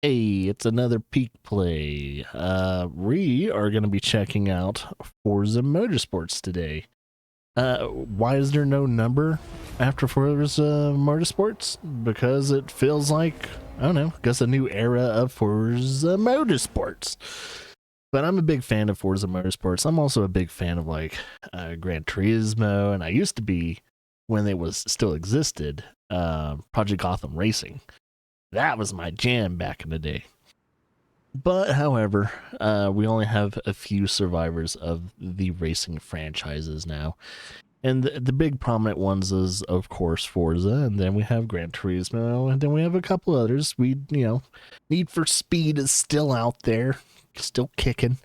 Hey, it's another peak play. We are going to be checking out Forza Motorsports today. Why is there no number after Forza Motorsports? Because it feels like, I don't know, I guess a new era of Forza Motorsports. But I'm a big fan of Forza Motorsports. I'm also a big fan of like Gran Turismo, and I used to be, when it was still existed, Project Gotham Racing. That was my jam back in the day. But, however, we only have a few survivors of the racing franchises now. And the big prominent ones is, of course, Forza, and then we have Gran Turismo, and then we have a couple others. Need for Speed is still out there, still kicking.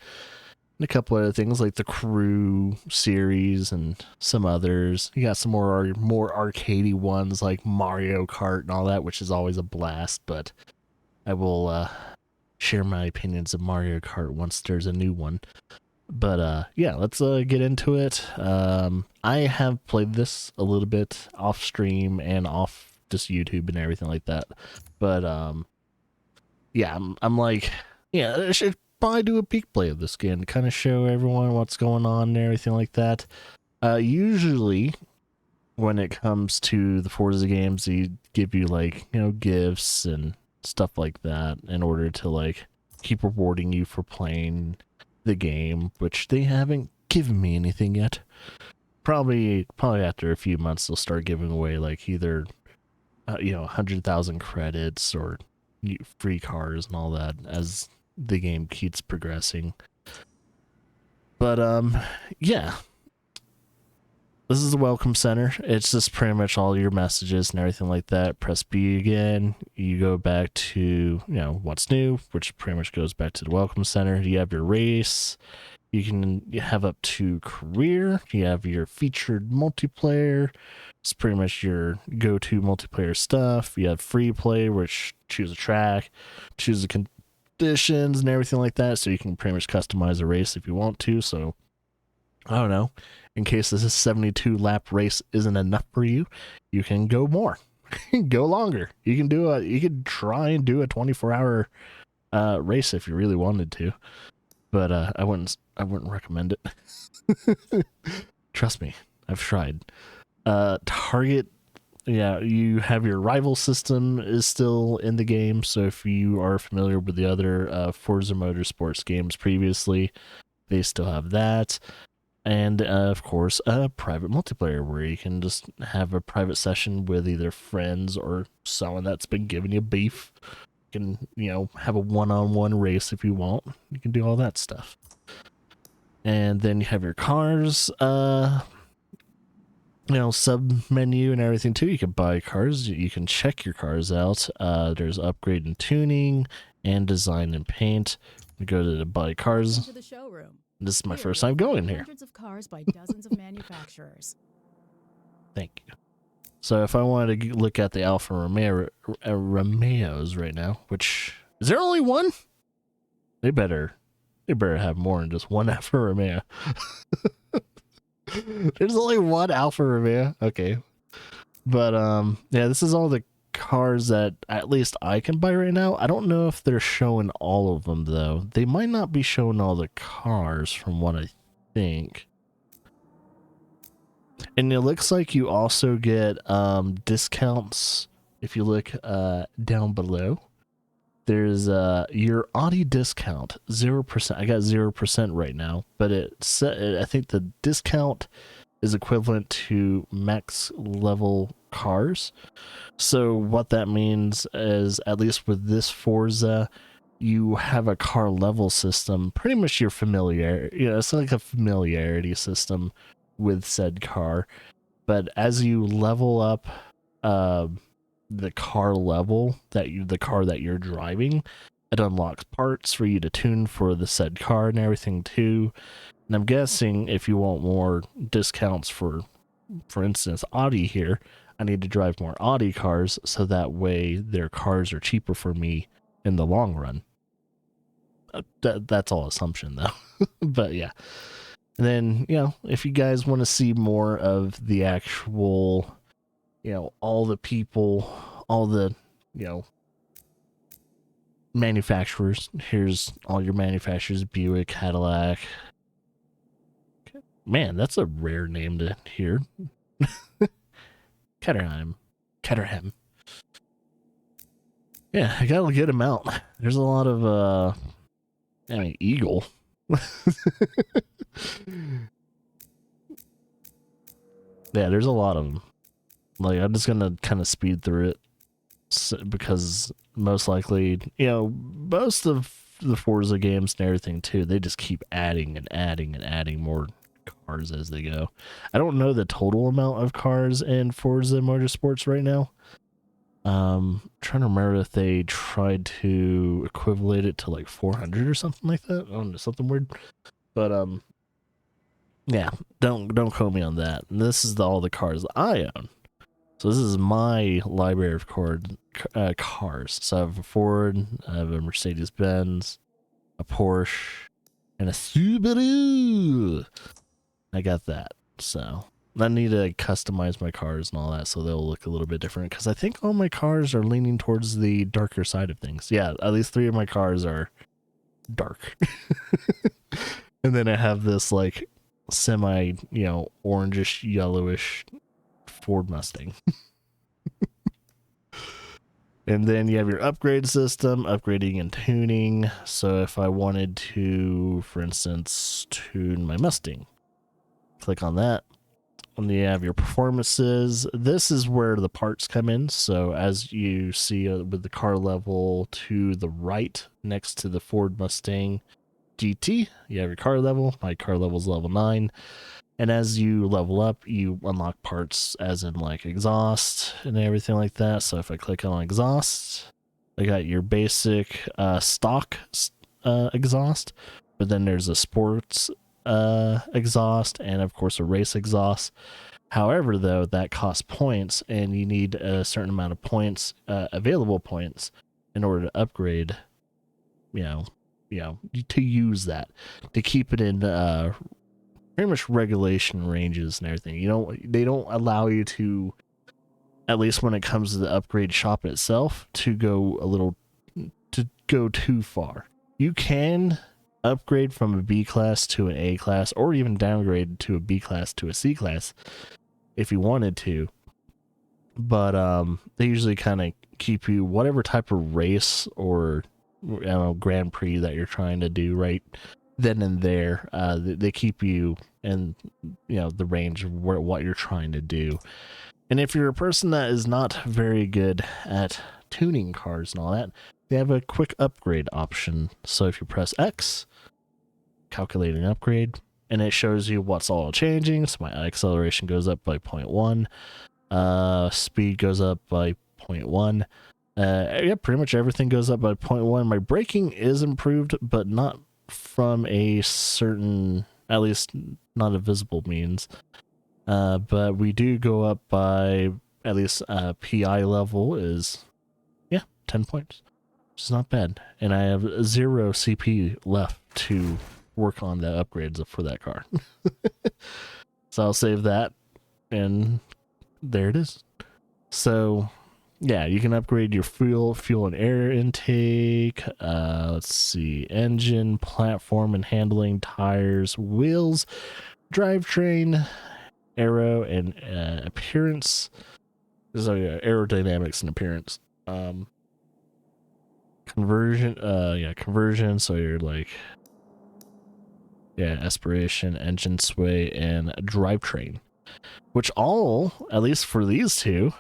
And a couple other things like the Crew series and some others. You got some more arcadey ones like Mario Kart and all that, which is always a blast, but I will share my opinions of Mario Kart once there's a new one. But yeah, let's get into it. I have played this a little bit off stream and off just YouTube and everything like that. But yeah, I'm like, yeah, I should probably do a peek play of this game, kind of show everyone what's going on and everything like that. Usually, when it comes to the Forza games, they give you like, gifts and stuff like that in order to like keep rewarding you for playing the game, which they haven't given me anything yet. Probably after a few months they'll start giving away like either 100,000 credits or free cars and all that as the game keeps progressing. But yeah, this is the welcome center. It's just pretty much all your messages and everything like that. Press B again. You go back to, what's new, which pretty much goes back to the welcome center. You have your race. You have up to career. You have your featured multiplayer. It's pretty much your go-to multiplayer stuff. You have free play, which choose a track, choose the conditions and everything like that. So you can pretty much customize a race if you want to. So I don't know. In case this 72 lap race isn't enough for you, you can go more, go longer. You can try and do a 24-hour race if you really wanted to, but I wouldn't recommend it. Trust me, I've tried. Target, yeah, you have your rival system is still in the game. So if you are familiar with the other Forza Motorsports games previously, they still have that. And, of course, a private multiplayer where you can just have a private session with either friends or someone that's been giving you beef. You can, have a one-on-one race if you want. You can do all that stuff. And then you have your cars, sub-menu and everything, too. You can buy cars. You can check your cars out. There's upgrade and tuning and design and paint. We go to the buy cars. To the showroom. This is my first time going here. Hundreds of cars by dozens of manufacturers. Thank you. So if I wanted to look at the Alfa Romeos right now, which is there only one? They better have more than just one Alfa Romeo. There's only one Alfa Romeo. Okay. But yeah, this is all the cars that at least I can buy right now. I don't know if they're showing all of them though. They might not be showing all the cars from what I think. And it looks like you also get discounts if you look down below. There's your Audi discount 0%. I got 0% right now, but I think the discount is equivalent to max level cars. So what that means is, at least with this Forza, you have a car level system, pretty much your familiarity. It's like a familiarity system with said car. But as you level up the car level, the car that you're driving, it unlocks parts for you to tune for the said car and everything too. And I'm guessing if you want more discounts for instance, Audi here, I need to drive more Audi cars so that way their cars are cheaper for me in the long run. That's all assumption though. But yeah. And then, if you guys want to see more of the actual, all the people, all the, manufacturers. Here's all your manufacturers: Buick, Cadillac. Man, that's a rare name to hear. Caterham. Caterham. Yeah, I got a good amount. There's a lot of, Eagle. Yeah, there's a lot of them. Like, I'm just gonna kind of speed through it because most likely, most of the Forza games and everything too, they just keep adding and adding and adding more cars as they go. I don't know the total amount of cars in Forza Motorsports right now. Trying to remember if they tried to equivalent it to like 400 or something like that. I don't know, something weird. But yeah, don't quote me on that. And this is all the cars I own. So this is my library of cars. So I have a Ford, I have a Mercedes-Benz, a Porsche, and a Subaru. I got that. So I need to customize my cars and all that so they'll look a little bit different, because I think all my cars are leaning towards the darker side of things. Yeah, at least 3 of my cars are dark. And then I have this like semi, orangish, yellowish Ford Mustang. And then you have your upgrade system, upgrading and tuning. So if I wanted to, for instance, tune my Mustang, click on that. And you have your performances. This is where the parts come in. So as you see with the car level to the right next to the Ford Mustang GT, you have your car level. My car level is level 9. And as you level up, you unlock parts as in like exhaust and everything like that. So if I click on exhaust, I got your basic stock exhaust, but then there's a sports exhaust and of course a race exhaust. However, though, that costs points, and you need a certain amount of points, available points, in order to upgrade, to use that, to keep it in pretty much regulation ranges and everything. They don't allow you to, at least when it comes to the upgrade shop itself, to go too far. You can upgrade from a B class to an A class, or even downgrade to a B class to a C class if you wanted to. But they usually kind of keep you whatever type of race or Grand Prix that you're trying to do right then and there. They keep you in the range of what you're trying to do. And if you're a person that is not very good at tuning cars and all that, they have a quick upgrade option. So if you press X, calculating upgrade, and it shows you what's all changing. So my acceleration goes up by 0.1, speed goes up by 0.1. Yeah, pretty much everything goes up by 0.1. My braking is improved, but not from a certain, at least not a visible means. But we do go up by at least PI level is 10 points. It's not bad, and I have 0 CP left to work on the upgrades for that car. So I'll save that, and there it is. So yeah, you can upgrade your fuel and air intake, let's see, engine, platform and handling, tires, wheels, drivetrain, aero, and appearance. So yeah, aerodynamics and appearance. Conversion, so you're like aspiration, engine sway, and drivetrain, which all, at least for these two,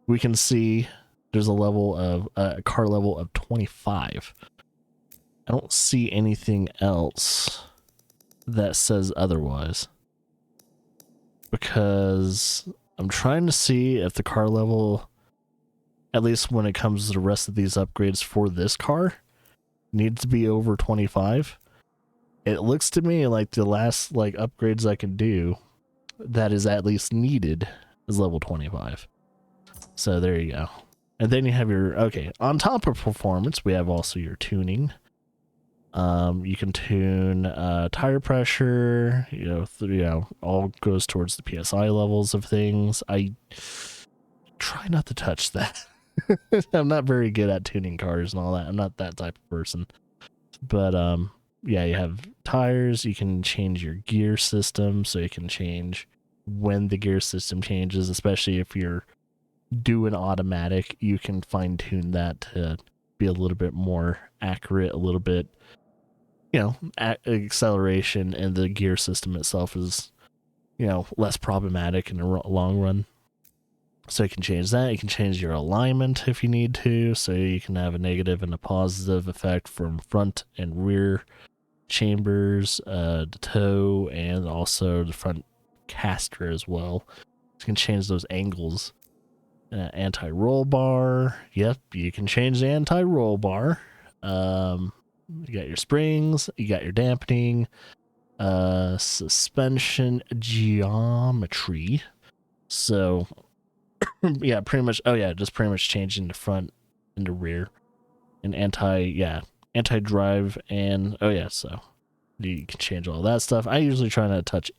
we can see there's a car level of 25. I don't see anything else that says otherwise, because I'm trying to see if the car level, at least when it comes to the rest of these upgrades for this car, needs to be over 25. It looks to me like the last upgrades I can do that is at least needed is level 25. So there you go. And then you have on top of performance, we have also your tuning. You can tune tire pressure, all goes towards the PSI levels of things. I try not to touch that. I'm not very good at tuning cars and all that. I'm not that type of person. But yeah, you have tires. You can change your gear system, so you can change when the gear system changes, especially if you're doing automatic. You can fine tune that to be a little bit more accurate, a little bit, acceleration, and the gear system itself is, less problematic in the long run. So you can change that. You can change your alignment if you need to, so you can have a negative and a positive effect from front and rear chambers, the toe, and also the front caster as well. You can change those angles. Anti-roll bar. Yep, you can change the anti-roll bar. You got your springs. You got your dampening. Suspension geometry. So yeah, pretty much. Oh yeah, just pretty much changing the front and the rear, and anti-drive, and oh yeah, so you can change all that stuff. I usually try not to touch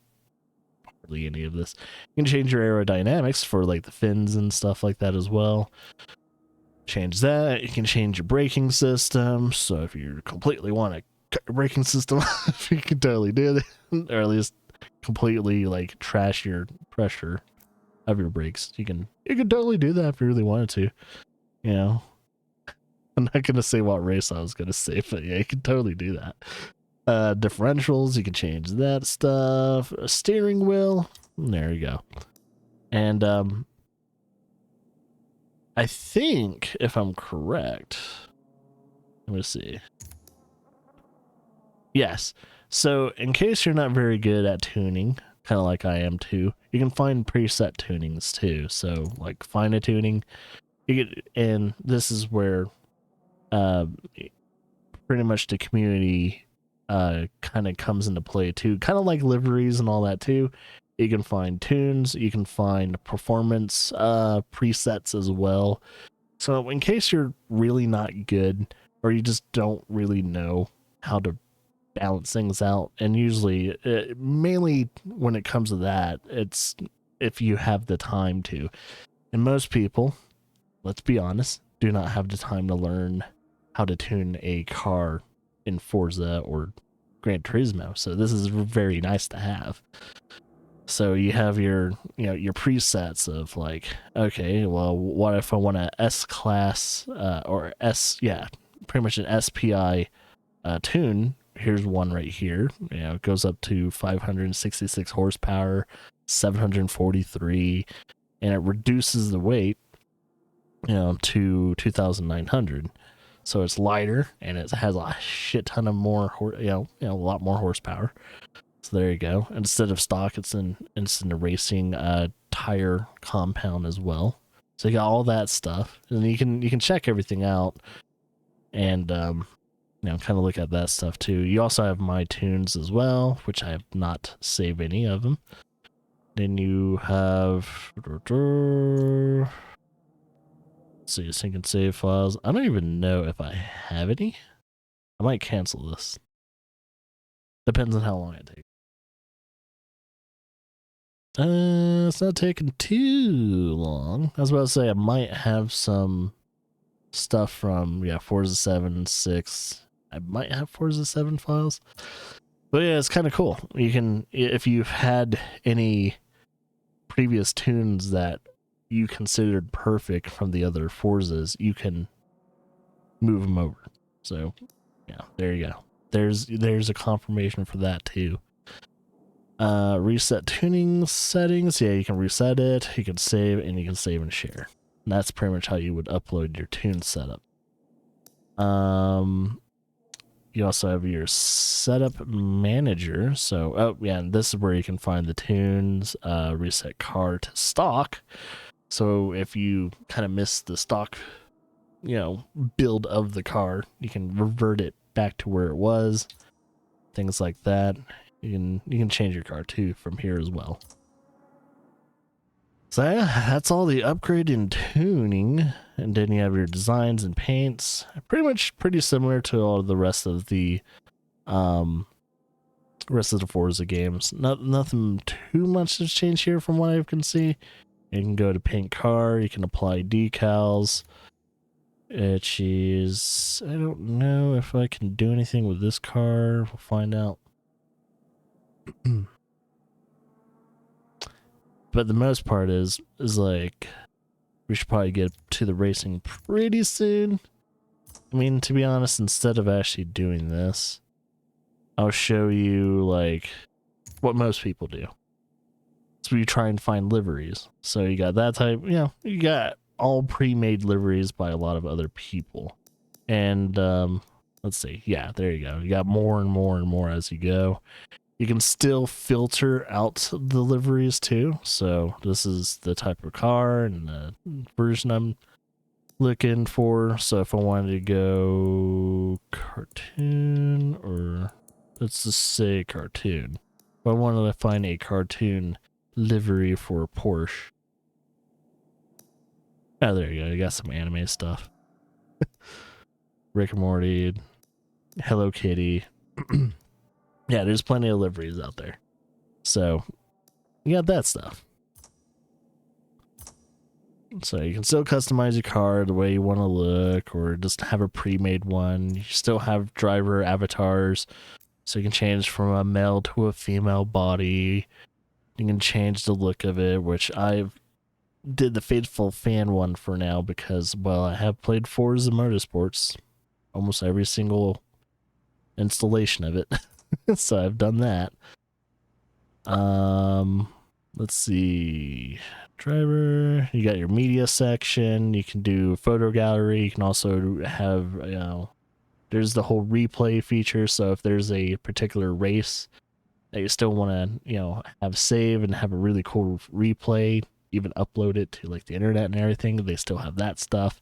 hardly any of this. You can change your aerodynamics for like the fins and stuff like that as well. Change that. You can change your braking system. So if you completely want to cut your braking system off, you can totally do that, or at least completely like trash your pressure of your brakes. You can totally do that if you really wanted to. I'm not gonna say what race I was gonna say, but yeah, you can totally do that. Differentials, you can change that stuff. A steering wheel, there you go. And I think if I'm correct, let me see. Yes. So in case you're not very good at tuning, kind of like I am too, you can find preset tunings too. So like find a tuning, and this is where pretty much the community kind of comes into play too, kind of like liveries and all that too. You can find tunes, you can find performance presets as well. So in case you're really not good, or you just don't really know how to balance things out, and usually mainly when it comes to that, it's if you have the time to, and most people, let's be honest, do not have the time to learn how to tune a car in Forza or Gran Turismo. So this is very nice to have. So you have your presets of like, okay, well, what if I want a S class or pretty much an SPI tune? Here's one right here. It goes up to 566 horsepower, 743, and it reduces the weight, to 2,900. So it's lighter and it has a shit ton of more, a lot more horsepower. So there you go. Instead of stock, it's in a racing tire compound as well. So you got all that stuff, and you can check everything out, and kind of look at that stuff too. You also have my tunes as well, which I have not saved any of them. Then you have see, sync and save files. I don't even know if I have any. I might cancel this. Depends on how long it takes. It's not taking too long. I was about to say I might have some stuff from Forza 7, 6. I might have Forza 7 files. But yeah, it's kind of cool. You can, if you've had any previous tunes that you considered perfect from the other Forzas, you can move them over. So yeah, there you go. There's a confirmation for that too. Reset tuning settings. Yeah, you can reset it, you can save, and you can save and share. And that's pretty much how you would upload your tune setup. You also have your setup manager. So, and this is where you can find the tunes, reset car to stock. So if you kind of miss the stock, build of the car, you can revert it back to where it was. Things like that. You can change your car too from here as well. So yeah, that's all the upgrade and tuning. And then you have your designs and paints. Pretty similar to all of the rest of the Forza games. Nothing too much has changed here from what I can see. You can go to paint car, you can apply decals, She's, I don't know if I can do anything with this car. We'll find out. But the most part is like, we should probably get to the racing pretty soon. I mean, to be honest, instead of actually doing this, I'll show you like what most people do. So you try and find liveries. So you got that type, you got all pre-made liveries by a lot of other people. And let's see. Yeah, there you go. You got more and more and more as you go. You can still filter out the liveries too. So this is the type of car and the version I'm looking for. So if I wanted to go cartoon, or let's just say cartoon. If I wanted to find a cartoon livery for a Porsche. Oh, there you go. You got some anime stuff. Rick and Morty, Hello Kitty. Yeah, there's plenty of liveries out there. So, you got that stuff. So you can still customize your car the way you want to look, or just have a pre-made one. You still have driver avatars, so you can change from a male to a female body. You can change the look of it, which I've did the Faithful Fan one for now because, well, I have played Forza Motorsports, almost every single installation of it. So I've done that. Let's see. Driver, you got your media section. You can do photo gallery. You can also have, there's the whole replay feature. So if there's a particular race that you still want to, have save and have a really cool replay, even upload it to like the internet and everything, they still have that stuff.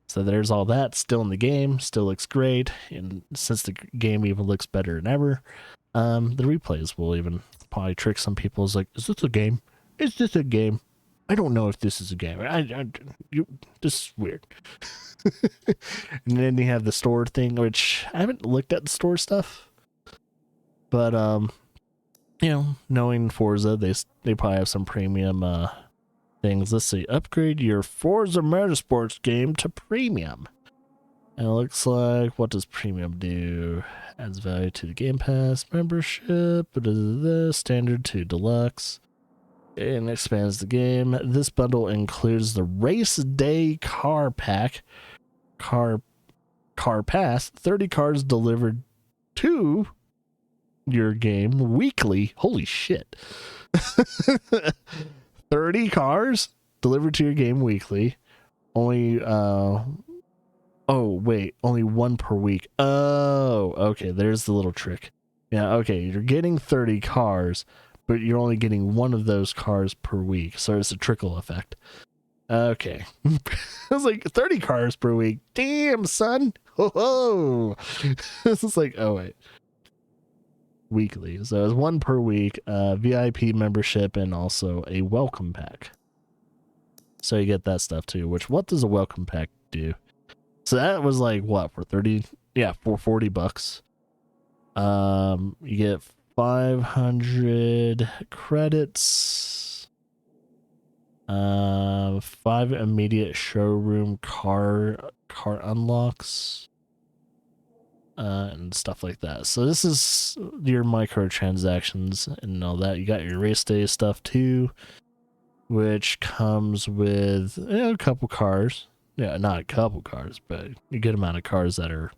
So there's all that still in the game, still looks great, and since the game even looks better than ever, the replays will even probably trick some people. It's like, is this a game? Is this a game? I don't know if this is a game. This is weird. And then you have the store thing, which I haven't looked at the store stuff, but knowing Forza, they probably have some premium things. Let's see, upgrade your Forza Motorsports game to premium. And it looks like, what does premium do? Adds value to the Game Pass membership, standard to deluxe, and expands the game. This bundle includes the race day car pack, car pass, 30 cars delivered to your game weekly. Holy shit. 30 cars delivered to your game weekly. Only only one per week. Oh, okay, there's the little trick. Yeah, okay, you're getting 30 cars, but you're only getting one of those cars per week, so it's a trickle effect. Okay. I was like, 30 cars per week. Damn, son. Ho. This is like, oh wait. Weekly. So it's one per week, VIP membership, and also a welcome pack. So you get that stuff too, which, what does a welcome pack do? So that was like, what, for 30? Yeah, for $40. You get 500 credits, 5 immediate showroom car unlocks, and stuff like that. So this is your microtransactions and all that. You got your race day stuff too, which comes with a couple cars. Yeah, not a couple cars, but a good amount of cars that are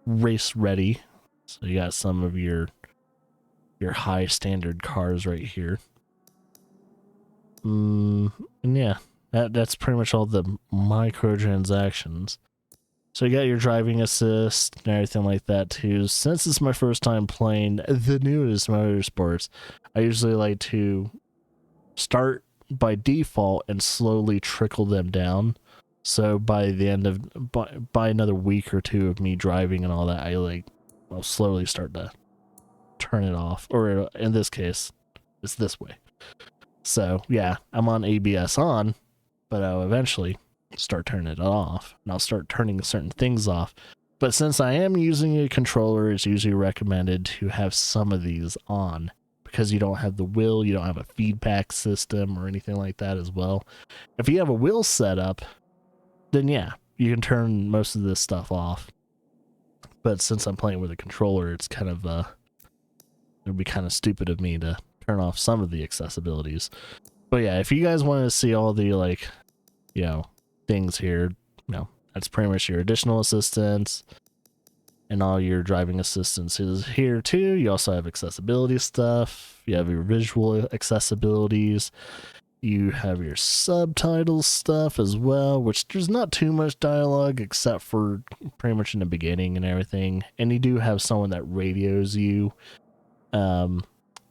race ready. So you got some of your high standard cars right here. And yeah, that's pretty much all the microtransactions. So you got your driving assist and everything like that too. Since it's my first time playing the newest Motorsports, I usually like to start by default and slowly trickle them down. So by the end of by another week or two of me driving and all that, I'll slowly start to turn it off. Or in this case, it's this way. So yeah, I'm on ABS on, but I'll eventually start turning it off, and I'll start turning certain things off. But since I am using a controller, it's usually recommended to have some of these on, because you don't have the wheel, you don't have a feedback system or anything like that as well. If you have a wheel setup, then yeah, you can turn most of this stuff off. But since I'm playing with a controller, it's kind of it would be kind of stupid of me to turn off some of the accessibilities. But yeah, if you guys want to see all the like, you know, things here, you know, that's pretty much your additional assistance and all your driving assistance is here too. You also have accessibility stuff. You have your visual accessibilities. You have your subtitle stuff as well, which there's not too much dialogue except for pretty much in the beginning and everything. And you do have someone that radios you,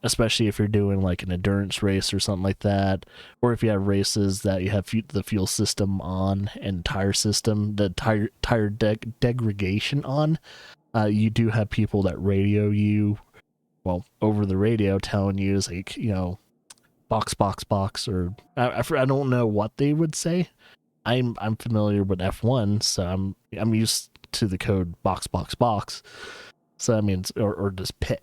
especially if you're doing like an endurance race or something like that, or if you have races that you have the fuel system on and tire system, the tire degradation on. You do have people that radio you, well, over the radio, telling you is like, you know, box, or I don't know what they would say. I'm familiar with F1, so I'm used to the code box. So that means or just pit.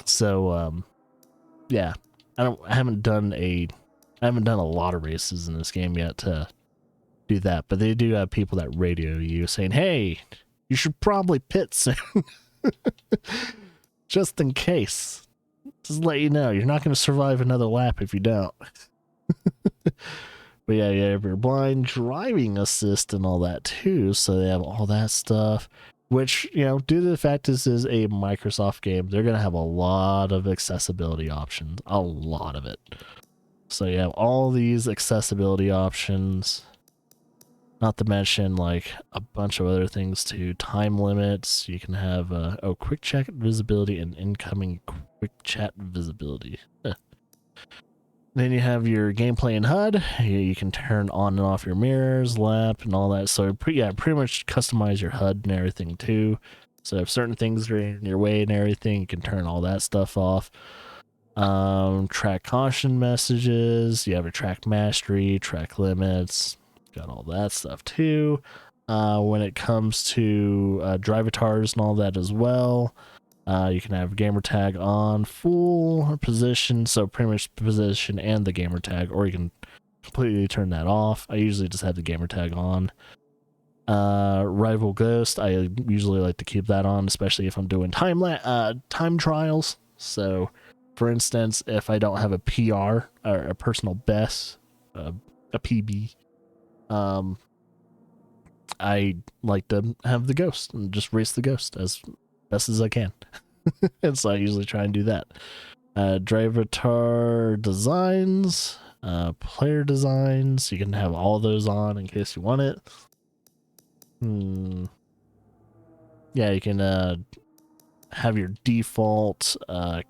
So yeah, I haven't done a lot of races in this game yet to do that, but they do have people that radio you saying, "Hey, you should probably pit soon." Just in case. Just let you know, you're not going to survive another lap if you don't. But yeah, you have your blind driving assist and all that too, so they have all that stuff. Which, you know, due to the fact this is a Microsoft game, they're going to have a lot of accessibility options. A lot of it. So you have all these accessibility options. Not to mention, like, a bunch of other things too. Time limits. You can have, quick chat visibility and incoming quick chat visibility. Then you have your gameplay and HUD. You can turn on and off your mirrors, lap, and all that. So, pretty much customize your HUD and everything too. So, if certain things are in your way and everything, you can turn all that stuff off. Track caution messages. You have a track mastery, track limits. Got all that stuff too. When it comes to drivatars and all that as well, you can have gamer tag on full position, so pretty much position and the gamer tag, or you can completely turn that off. I usually just have the gamer tag on. Rival ghost, I usually like to keep that on, especially if I'm doing time trials. So, for instance, if I don't have a PR or a personal best, a PB. I like to have the ghost and just race the ghost as best as I can. And so I usually try and do that. Drivatar designs, player designs, you can have all those on in case you want it. Yeah, you can have your default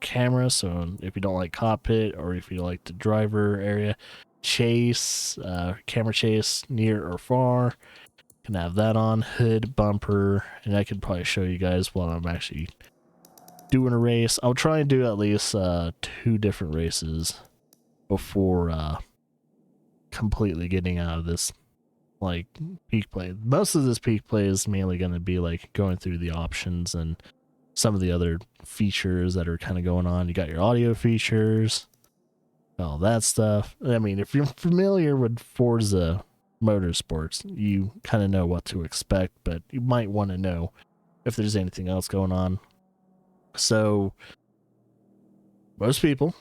camera, so if you don't like cockpit or if you like the driver area, chase, camera chase near or far, can have that on. Hood, bumper, and I could probably show you guys while I'm actually doing a race. I'll try and do at least 2 different races before completely getting out of this like peak play. Most of this peak play is mainly going to be like going through the options and some of the other features that are kind of going on. You got your audio features, all that stuff. I mean, if you're familiar with Forza Motorsports, you kind of know what to expect, but you might want to know if there's anything else going on. So, most people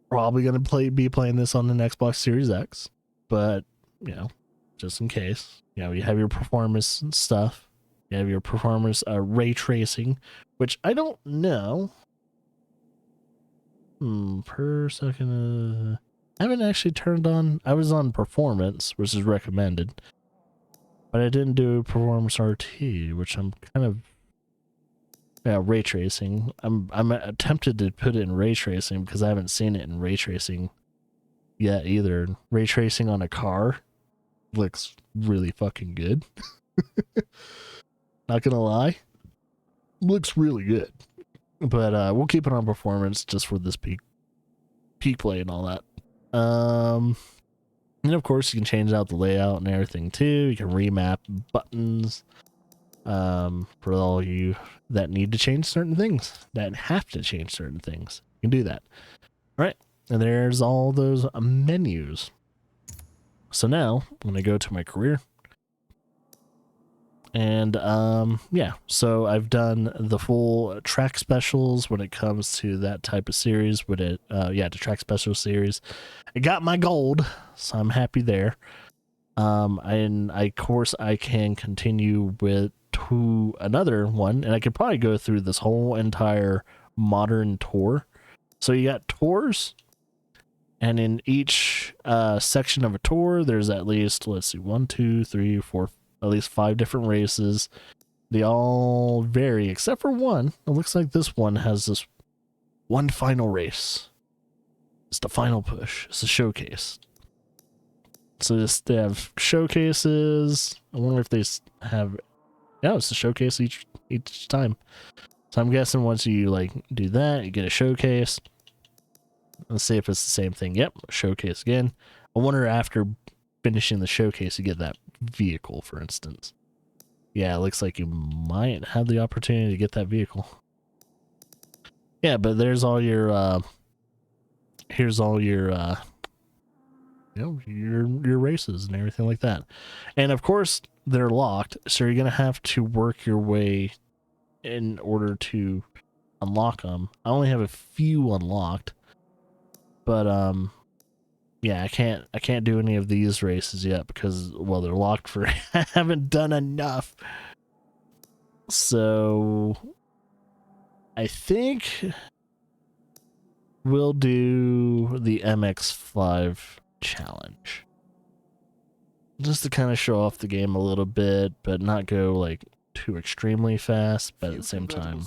probably going to be playing this on an Xbox Series X, but, you know, just in case, you know, you have your performance and stuff. You have your performance ray tracing, which I don't know. Per second, I haven't actually turned on. I was on performance, which is recommended, but I didn't do performance RT, which I'm kind of ray tracing. I'm tempted to put it in ray tracing because I haven't seen it in ray tracing yet either. Ray tracing on a car looks really fucking good. Not gonna lie, looks really good. But we'll keep it on performance just for this peak play and all that. And of course you can change out the layout and everything too. You can remap buttons for all you that need to change certain things, that have to change certain things. You can do that. All right, and there's all those menus. So now I'm gonna go to my career. And yeah, so I've done the full track specials when it comes to that type of series. With it, the track special series, I got my gold, so I'm happy there. And of course I can continue with to another one, and I could probably go through this whole entire modern tour. So you got tours, and in each section of a tour, there's at least, let's see, 1, 2, 3, 4, at least 5 different races. They all vary, except for one. It looks like this one has this one final race. It's the final push. It's a showcase. So they have showcases. I wonder if they have... Yeah, it's a showcase each time. So I'm guessing once you like do that, you get a showcase. Let's see if it's the same thing. Yep, showcase again. I wonder after finishing the showcase, you get that vehicle, for instance. Yeah, it looks like you might have the opportunity to get that vehicle. Yeah, but there's all your here's all your your races and everything like that. And of course they're locked, so you're gonna have to work your way in order to unlock them. I only have a few unlocked, but yeah, I can't do any of these races yet because, well, they're locked for I haven't done enough. So I think we'll do the MX5 challenge. Just to kind of show off the game a little bit, but not go like too extremely fast, but at the same time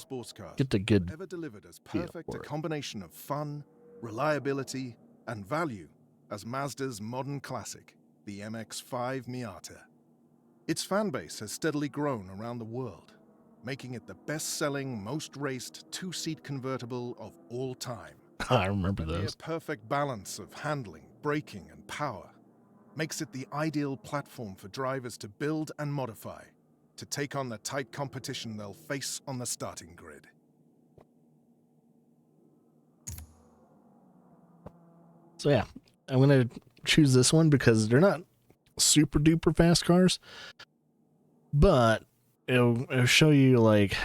get the good ever delivered as feel perfect for a it. combination of fun, reliability, and value as Mazda's modern classic, the MX-5 Miata. Its fanbase has steadily grown around the world, making it the best-selling, most raced two-seat convertible of all time. I remember A near those. perfect balance of handling, braking, and power makes it the ideal platform for drivers to build and modify to take on the tight competition they'll face on the starting grid. So yeah, I'm gonna choose this one because they're not super duper fast cars, but it'll show you like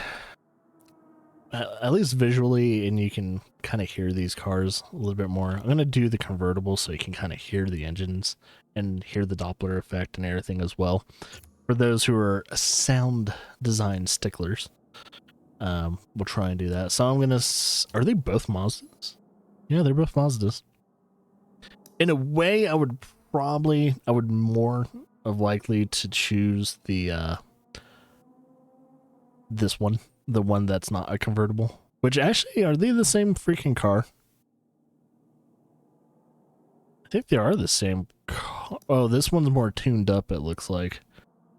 at least visually, and you can kind of hear these cars a little bit more. I'm gonna do the convertible so you can kind of hear the engines and hear the Doppler effect and everything as well. For those who are sound design sticklers, we'll try and do that. So I'm gonna. Are they both Mazdas? Yeah, they're both Mazdas. In a way, I would more of likely to choose the this one, the one that's not a convertible. Which actually, are they the same freaking car? I think they are the same car. Oh, this one's more tuned up, it looks like.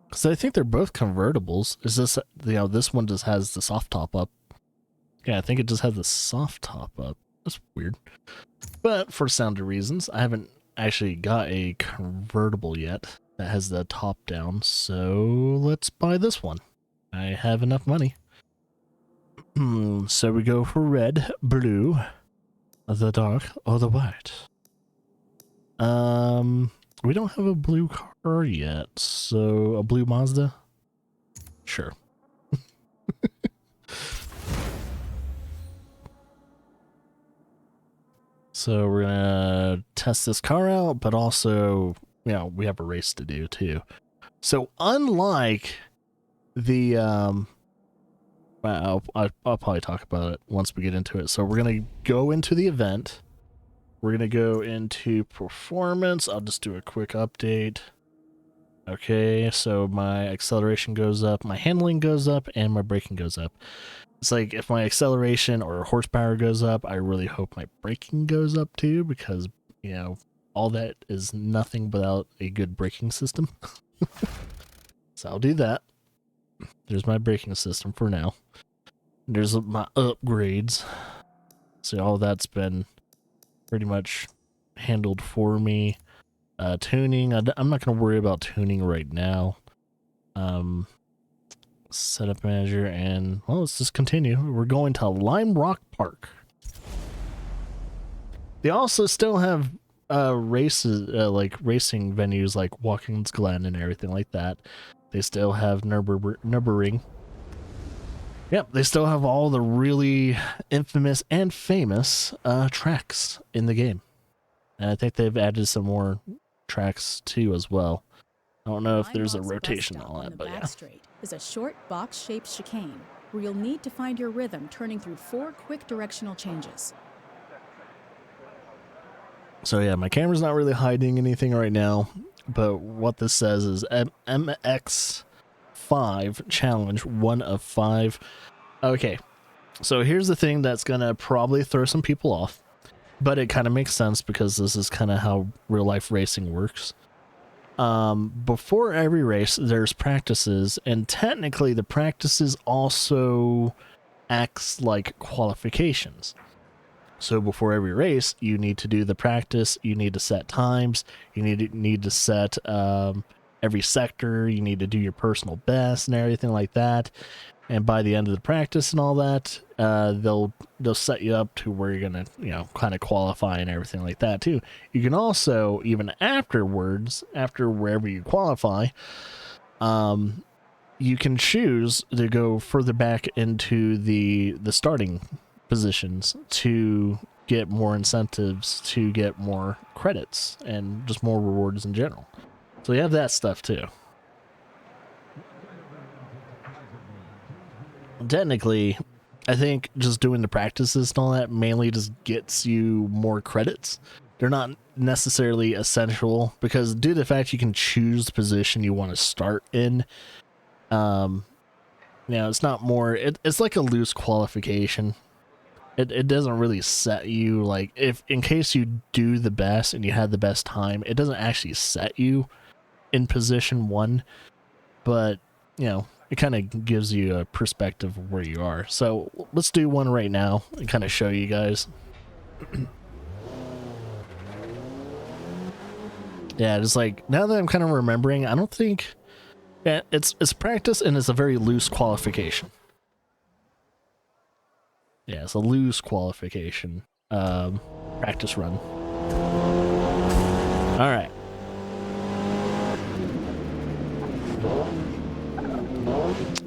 Because I think they're both convertibles. Is this, this one just has the soft top up. Yeah, I think it just has the soft top up. That's weird. But for sound reasons, I haven't actually got a convertible yet that has the top down, so let's buy this one. I have enough money. So we go for red, blue, the dark, or the white. We don't have a blue car yet, so a blue Mazda? Sure. So we're gonna test this car out, but also, we have a race to do too. So unlike the, I'll probably talk about it once we get into it. So we're gonna go into the event. We're gonna go into performance. I'll just do a quick update. Okay, so my acceleration goes up, my handling goes up, and my braking goes up. It's like if my acceleration or horsepower goes up, I really hope my braking goes up too, because, all that is nothing without a good braking system. So I'll do that. There's my braking system for now. There's my upgrades. So all that's been pretty much handled for me. Tuning, I'm not going to worry about tuning right now. Setup manager, and well, let's just continue. We're going to Lime Rock Park. They also still have races, like racing venues like Watkins Glen and everything like that. They still have Nürburgring. Yep, they still have all the really infamous and famous tracks in the game. And I think they've added some more tracks too as well. I don't know if there's a rotation and all that, but yeah. Straight is a short box-shaped chicane where you'll need to find your rhythm turning through 4 quick directional changes. So yeah, my camera's not really hiding anything right now, but what this says is MX5 challenge 1 of 5. Okay, so here's the thing that's gonna probably throw some people off, but it kind of makes sense because this is kind of how real life racing works. Before every race, there's practices, and technically the practices also acts like qualifications. So before every race, you need to do the practice, you need to set times, you need to set every sector, you need to do your personal best and everything like that. And by the end of the practice and all that, they'll set you up to where you're gonna, kind of qualify and everything like that too. You can also, even afterwards, after wherever you qualify, you can choose to go further back into the starting positions to get more incentives, to get more credits, and just more rewards in general. So you have that stuff too. Technically, I think just doing the practices and all that mainly just gets you more credits. They're not necessarily essential because due to the fact you can choose the position you want to start in, it's not more, it's like a loose qualification. It doesn't really set you, like, if in case you do the best and you had the best time, it doesn't actually set you in position 1, but it kind of gives you a perspective of where you are. So let's do one right now and kind of show you guys. Yeah, just like, now that I'm kind of remembering, I don't think, it's practice and it's a very loose qualification. Yeah, it's a loose qualification. Practice run. All right.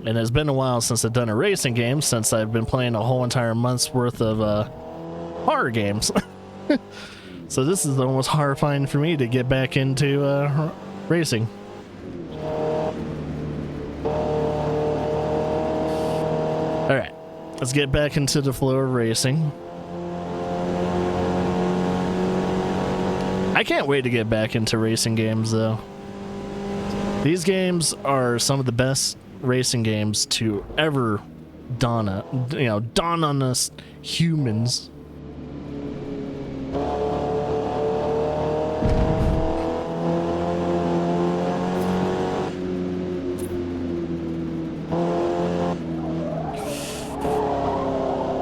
And it's been a while since I've done a racing game, since I've been playing a whole entire month's worth of horror games. So this is almost horrifying for me to get back into racing. Alright, let's get back into the flow of racing. I can't wait to get back into racing games though. These games are some of the best racing games to ever dawn on us humans.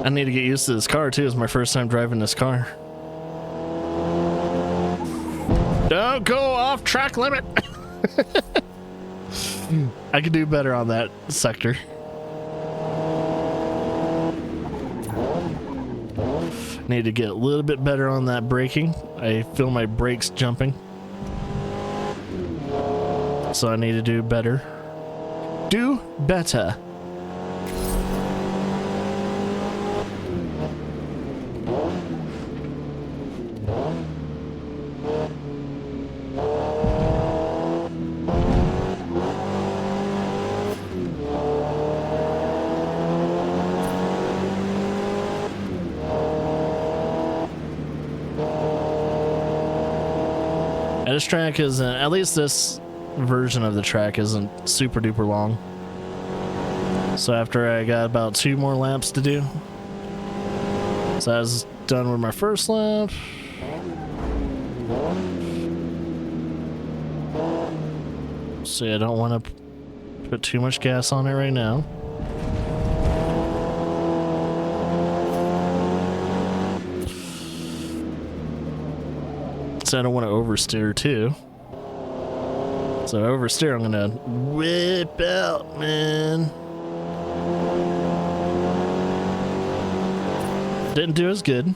I need to get used to this car too. It's my first time driving this car. Don't go off track limit. I could do better on that sector. Need to get a little bit better on that braking. I feel my brakes jumping. So I need to do better. Do better. This track isn't, at least this version of the track isn't super duper long. So after I got about 2 more laps to do. So I was done with my first lap. See, I don't want to put too much gas on it right now. So I don't want to oversteer too. So oversteer, I'm gonna whip out, man. Didn't do as good.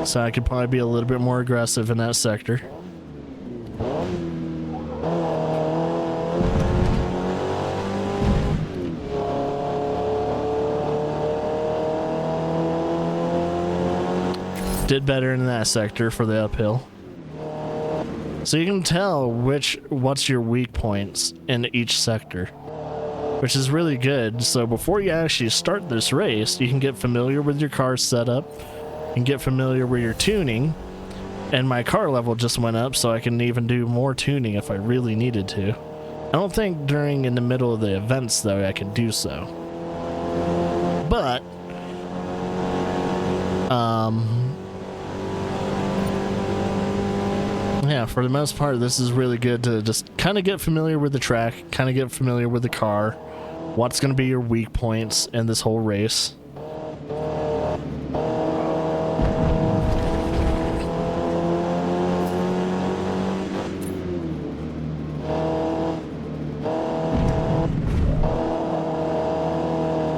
So I could probably be a little bit more aggressive in that sector. Did better in that sector for the uphill. So you can tell what's your weak points in each sector, which is really good. So before you actually start this race, you can get familiar with your car setup and get familiar with your tuning. And my car level just went up, so I can even do more tuning if I really needed to. I don't think in the middle of the events though I can do so. But yeah, for the most part, this is really good to just kind of get familiar with the track, kind of get familiar with the car, what's going to be your weak points in this whole race.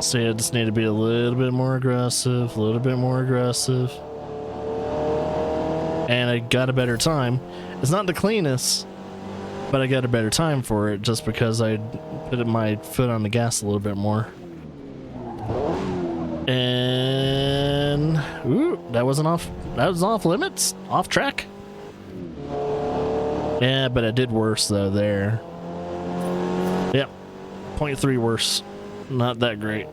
So yeah, just need to be a little bit more aggressive, a little bit more aggressive. And I got a better time. It's not the cleanest, but I got a better time for it just because I put my foot on the gas a little bit more. And ooh, that was off limits, off track. Yeah, but I did worse though there. Yep, 0.3 worse. Not that great.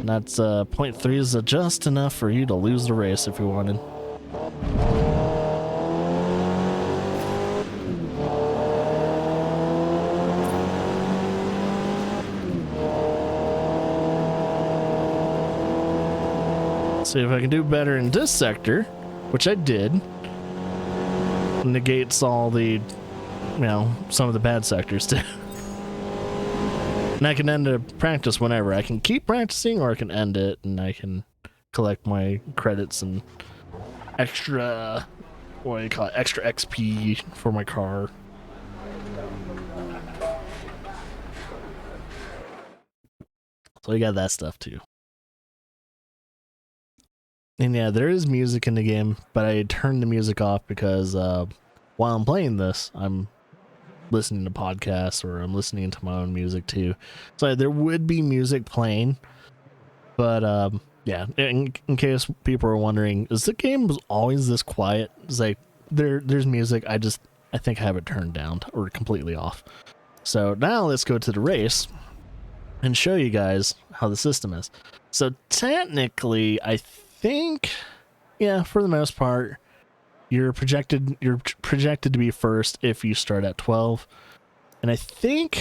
That's 0.3 is just enough for you to lose the race if you wanted. See if I can do better in this sector, which I did. Negates all the, some of the bad sectors too. And I can end a practice whenever. I can keep practicing or I can end it and I can collect my credits and extra, extra XP for my car. So you got that stuff too. And yeah, there is music in the game, but I turned the music off because while I'm playing this, I'm listening to podcasts or I'm listening to my own music too. So there would be music playing, but yeah, in case people are wondering, is the game always this quiet? It's like there's music. I think I have it turned down or completely off. So now let's go to the race and show you guys how the system is. So technically, I think, yeah, for the most part, you're projected to be first if you start at 12. And I think,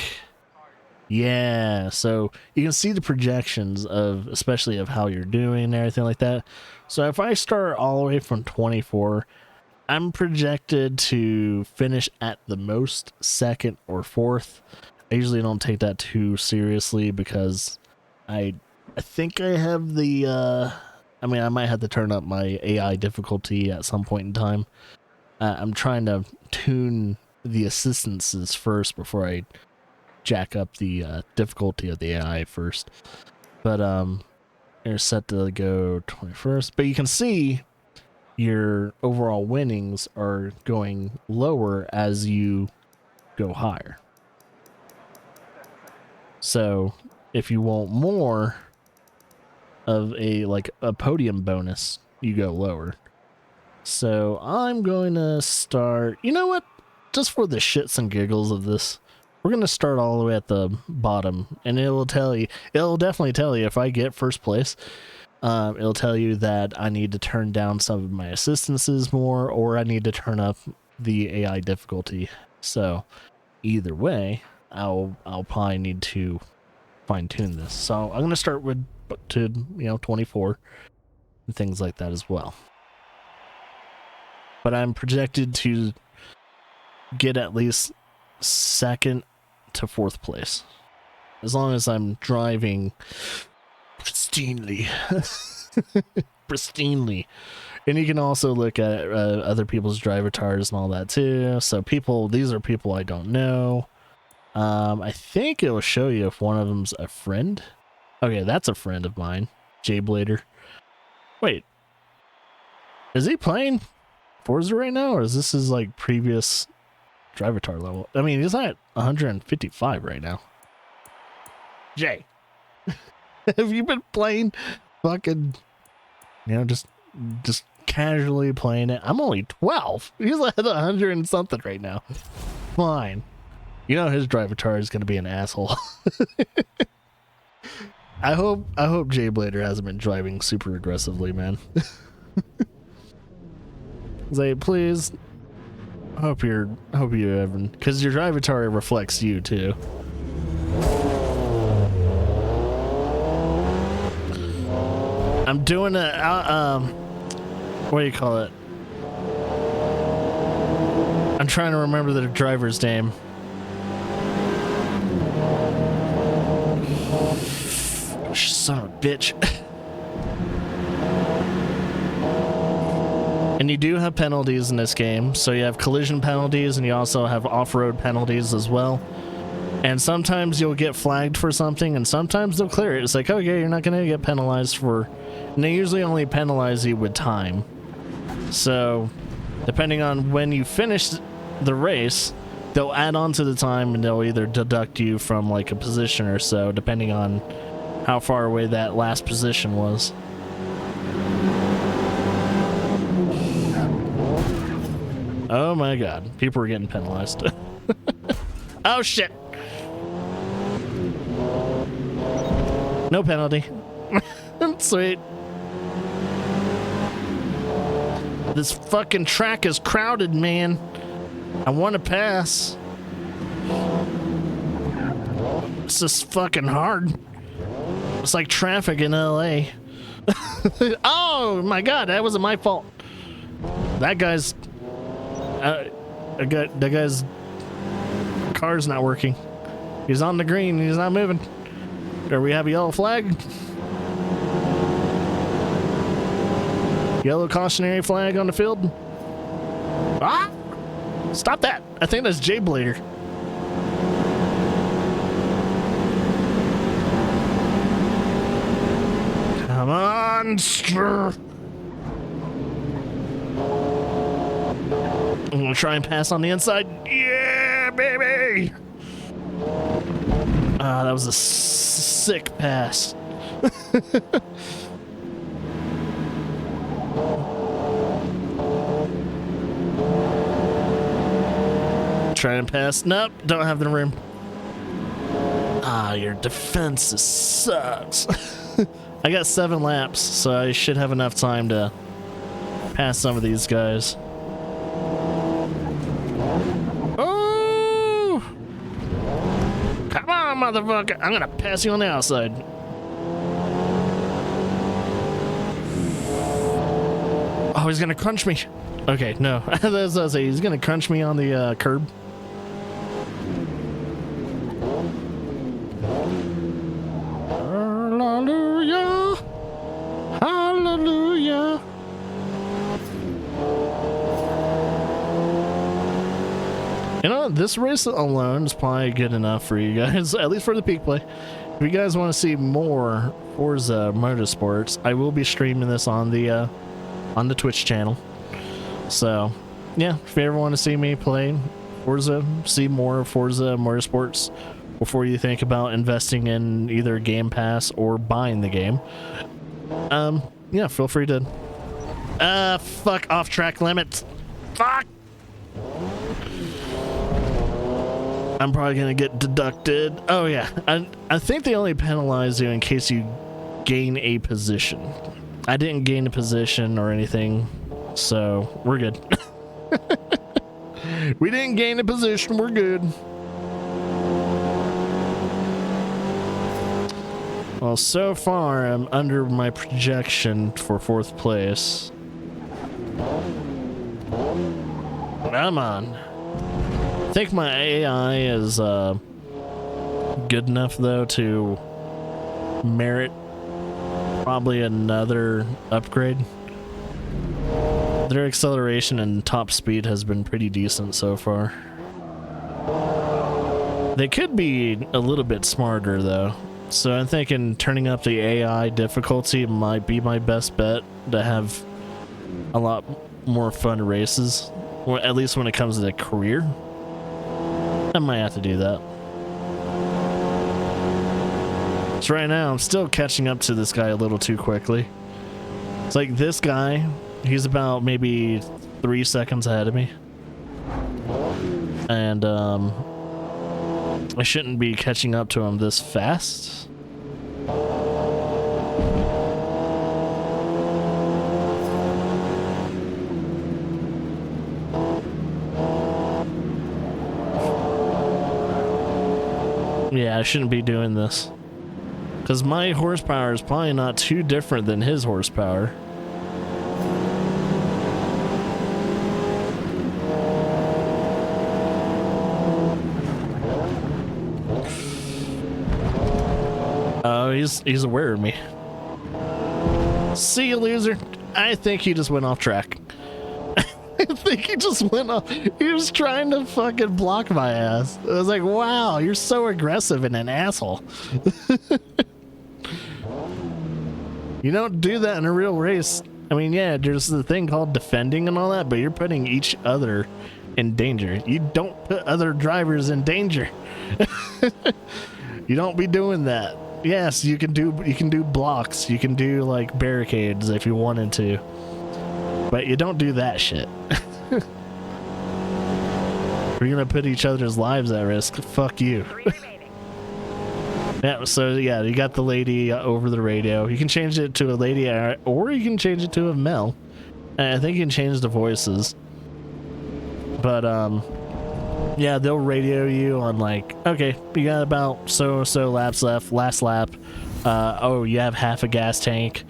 yeah, so you can see the projections especially of how you're doing and everything like that. So if I start all the way from 24, I'm projected to finish at the most second or fourth. I usually don't take that too seriously because I think I have the I might have to turn up my AI difficulty at some point in time. I'm trying to tune the assistances first before I jack up the difficulty of the AI first. But you're set to go 21st. But you can see your overall winnings are going lower as you go higher. So if you want more of a podium bonus, you go lower. So I'm going to start, you know what, just for the shits and giggles of this, we're going to start all the way at the bottom, and it'll definitely tell you if I get first place. It'll tell you that I need to turn down some of my assistances more, or I need to turn up the AI difficulty. So either way, I'll probably need to fine tune this. So I'm going to start with 24 and things like that as well. But I'm projected to get at least second to fourth place, as long as I'm driving pristinely. Pristinely. And you can also look at other people's driver tires and all that too. So these are people I don't know. I think it will show you if one of them's a friend. Okay, that's a friend of mine, Jay Blader. Wait, Is he playing Forza right now, or is this his like previous Drivatar level? I mean, he's at 155 right now. Jay, have you been playing fucking, just casually playing it? I'm only 12. He's at 100 and something right now. Fine. You know his Drivatar is going to be an asshole. I hope Jay Blader hasn't been driving super aggressively, man. Like, please. I hope you haven't, because your Drivatar reflects you too. I'm doing what do you call it? I'm trying to remember the driver's name. Son of a bitch. And you do have penalties in this game. So you have collision penalties and you also have off-road penalties as well. And sometimes you'll get flagged for something and sometimes they'll clear it. It's like, okay, you're not going to get penalized for... And they usually only penalize you with time. So depending on when you finish the race, they'll add on to the time and they'll either deduct you from like a position or so, depending on how far away that last position was. Oh my god, people are getting penalized. Oh shit! No penalty. Sweet. This fucking track is crowded, man. I want to pass. It's just fucking hard. It's like traffic in LA. Oh my god, that wasn't my fault. That guy's that guy's car's not working. He's on the green, he's not moving. There we have a yellow flag. Yellow cautionary flag on the field. Ah! Stop that. I think that's Jay Blader. Come on, sir. I'm gonna try and pass on the inside. Yeah, baby. Ah, that was a sick pass. Trying to pass. Nope, don't have the room. Ah, your defense sucks. I got 7 laps, so I should have enough time to pass some of these guys. Oh! Come on, motherfucker. I'm gonna pass you on the outside. Oh, he's gonna crunch me. Okay, no. That's what I was saying. He's gonna crunch me on the curb. Hallelujah. Hallelujah. You know, this race alone is probably good enough for you guys, at least for the peak play. If you guys want to see more Forza Motorsports, I will be streaming this on the Twitch channel. So, yeah, if you ever want to see me play Forza, see more Forza Motorsports before you think about investing in either Game Pass or buying the game, yeah, feel free to. Fuck off track limits. Fuck! I'm probably gonna get deducted. Oh yeah, I think they only penalize you in case you gain a position. I didn't gain a position or anything, so we're good. We didn't gain a position, we're good. Well, so far I'm under my projection for 4th place. Come on. I think my AI is good enough though to merit probably another upgrade. Their acceleration and top speed has been pretty decent so far. They could be a little bit smarter though. So I'm thinking turning up the AI difficulty might be my best bet to have a lot more fun races, or at least when it comes to the career. I might have to do that. So right now, I'm still catching up to this guy a little too quickly. It's like this guy, he's about maybe 3 seconds ahead of me. And I shouldn't be catching up to him this fast. Yeah, I shouldn't be doing this. Because my horsepower is probably not too different than his horsepower. Oh, he's aware of me. See you, loser. I think he just went off track. I think he just went off. He was trying to fucking block my ass. I was like, wow, you're so aggressive and an asshole. You don't do that in a real race. I mean, yeah, there's the thing called defending and all that, but you're putting each other in danger. You don't put other drivers in danger. You don't be doing that. Yes, you can do blocks. You can do like barricades if you wanted to. But you don't do that shit. We're gonna put each other's lives at risk. Fuck you. Yeah, so yeah, you got the lady over the radio. You can change it to a lady or you can change it to a male. And I think you can change the voices. But yeah, they'll radio you on like, okay, you got about so laps left, last lap. Oh, you have half a gas tank.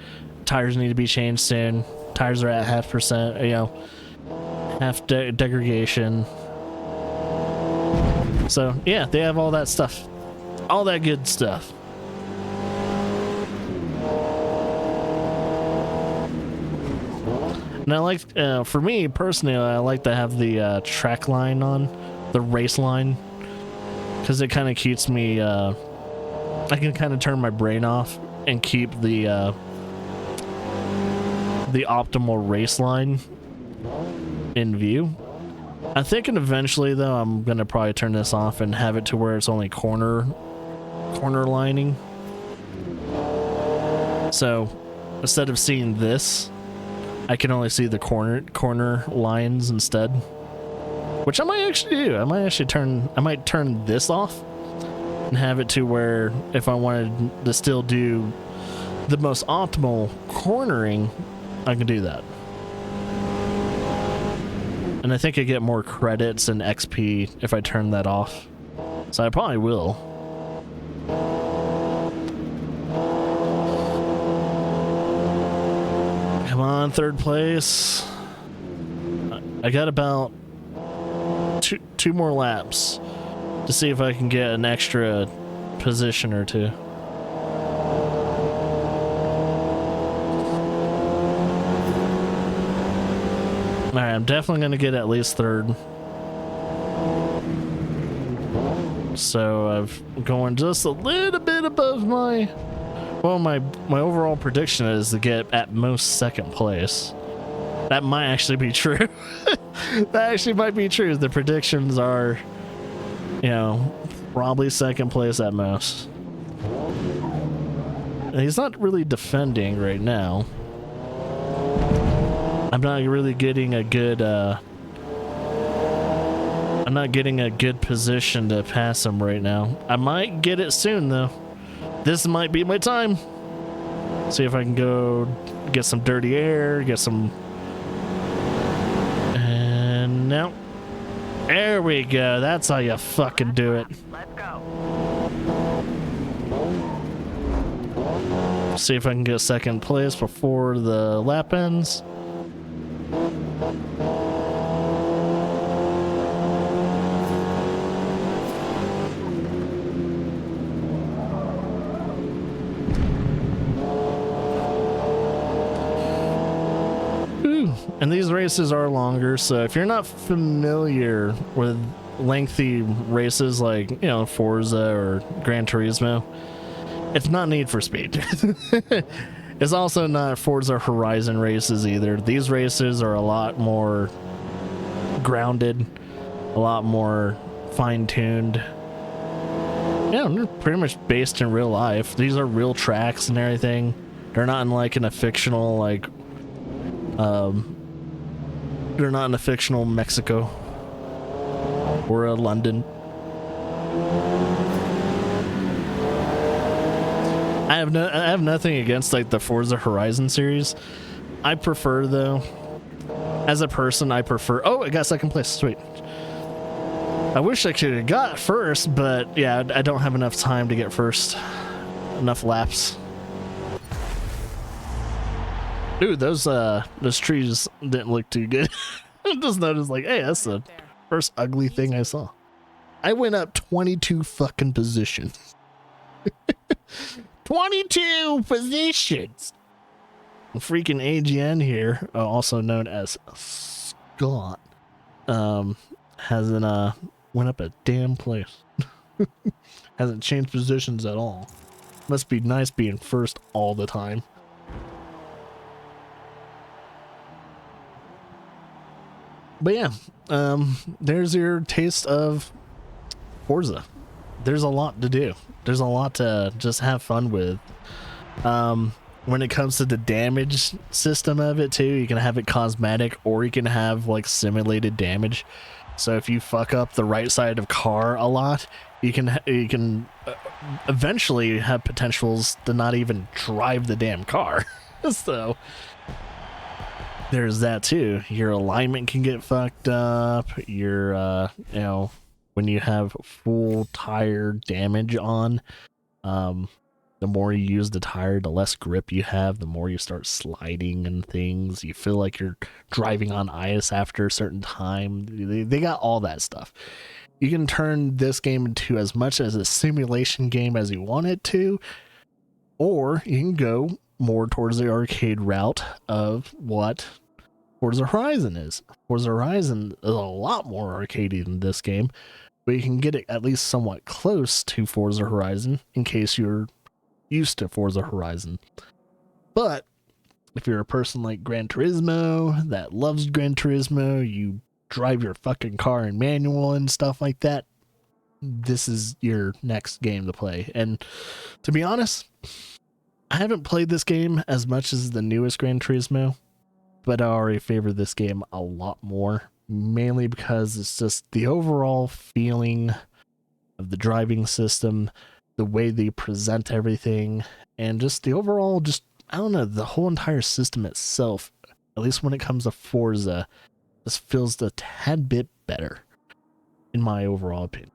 Tires need to be changed soon. Tires are at 0.5%, you know, half degradation. So yeah, they have all that stuff. All that good stuff. And I like, for me personally, I like to have the track line on, the race line, because it kind of keeps me, I can kind of turn my brain off and keep the optimal race line in view. I'm thinking eventually though I'm gonna probably turn this off and have it to where it's only corner lining. So instead of seeing this, I can only see the corner lines instead. Which I might actually do. I might turn this off and have it to where if I wanted to still do the most optimal cornering, I can do that. And I think I get more credits and XP if I turn that off. So I probably will. Come on, third place. I got about two more laps to see if I can get an extra position or two. Alright, I'm definitely going to get at least third. So I'm going just a little bit above my... Well, my overall prediction is to get at most second place. That might actually be true. That actually might be true. The predictions are, you know, probably second place at most. And he's not really defending right now. I'm not really getting a good, I'm not getting a good position to pass him right now. I might get it soon, though. This might be my time. See if I can go get some dirty air, get some... And no. There we go. That's how you fucking do it. Let's go. See if I can get second place before the lap ends. And these races are longer, so if you're not familiar with lengthy races like, you know, Forza or Gran Turismo, it's not Need for Speed. It's also not Forza Horizon races either. These races are a lot more grounded, a lot more fine-tuned. Yeah, they're pretty much based in real life. These are real tracks and everything. They're not in like in a fictional like they're not in a fictional Mexico or a London. I have nothing against like the Forza Horizon series. I prefer though, as a person, I prefer. Oh, I got second place. Sweet. I wish I could have got first, but yeah, I don't have enough time to get first. Enough laps. Dude, those trees didn't look too good. I just noticed like, hey, that's the first ugly thing I saw. I went up 22 fucking positions. 22 positions. Freaking AGN here, also known as Scott, hasn't went up a damn place. Hasn't changed positions at all. Must be nice being first all the time. But yeah, there's your taste of Forza. There's a lot to do. There's a lot to just have fun with. When it comes to the damage system of it too, you can have it cosmetic or you can have like simulated damage. So if you fuck up the right side of car a lot, you can eventually have potentials to not even drive the damn car. So there's that too. Your alignment can get fucked up. Your you know, when you have full tire damage on, the more you use the tire, the less grip you have, the more you start sliding and things. You feel like you're driving on ice after a certain time. They got all that stuff. You can turn this game into as much as a simulation game as you want it to, or you can go more towards the arcade route of what Forza Horizon is. Forza Horizon is a lot more arcadey than this game, but you can get it at least somewhat close to Forza Horizon in case you're used to Forza Horizon. But if you're a person like Gran Turismo that loves Gran Turismo, you drive your fucking car in manual and stuff like that, this is your next game to play. And to be honest, I haven't played this game as much as the newest Gran Turismo, but I already favor this game a lot more, mainly because it's just the overall feeling of the driving system, the way they present everything, and just the overall, just, I don't know, the whole entire system itself, at least when it comes to Forza, just feels a tad bit better, in my overall opinion.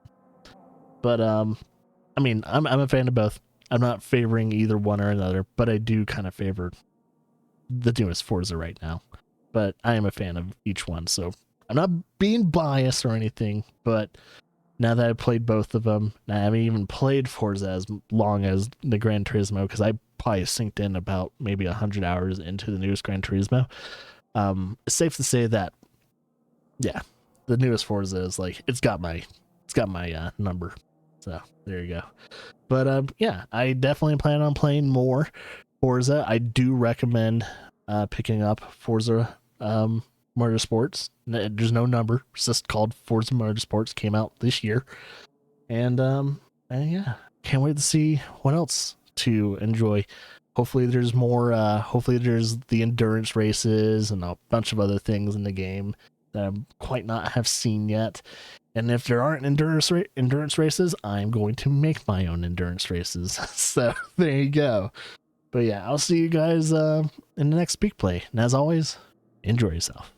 But, I mean, I'm a fan of both. I'm not favoring either one or another, but I do kind of favor the newest Forza right now. But I am a fan of each one, so I'm not being biased or anything, but now that I've played both of them, I haven't even played Forza as long as the Gran Turismo, because I probably synced in about maybe 100 hours into the newest Gran Turismo. It's safe to say that, yeah, the newest Forza is like, it's got my number. So there you go. But yeah, I definitely plan on playing more Forza. I do recommend picking up Forza Motorsports. There's no number. It's just called Forza Motorsports. Came out this year. And yeah, can't wait to see what else to enjoy. Hopefully there's more. Hopefully there's the endurance races and a bunch of other things in the game that I quite not have seen yet. And if there aren't endurance races, I'm going to make my own endurance races. So there you go. But yeah, I'll see you guys in the next Speak Play. And as always, enjoy yourself.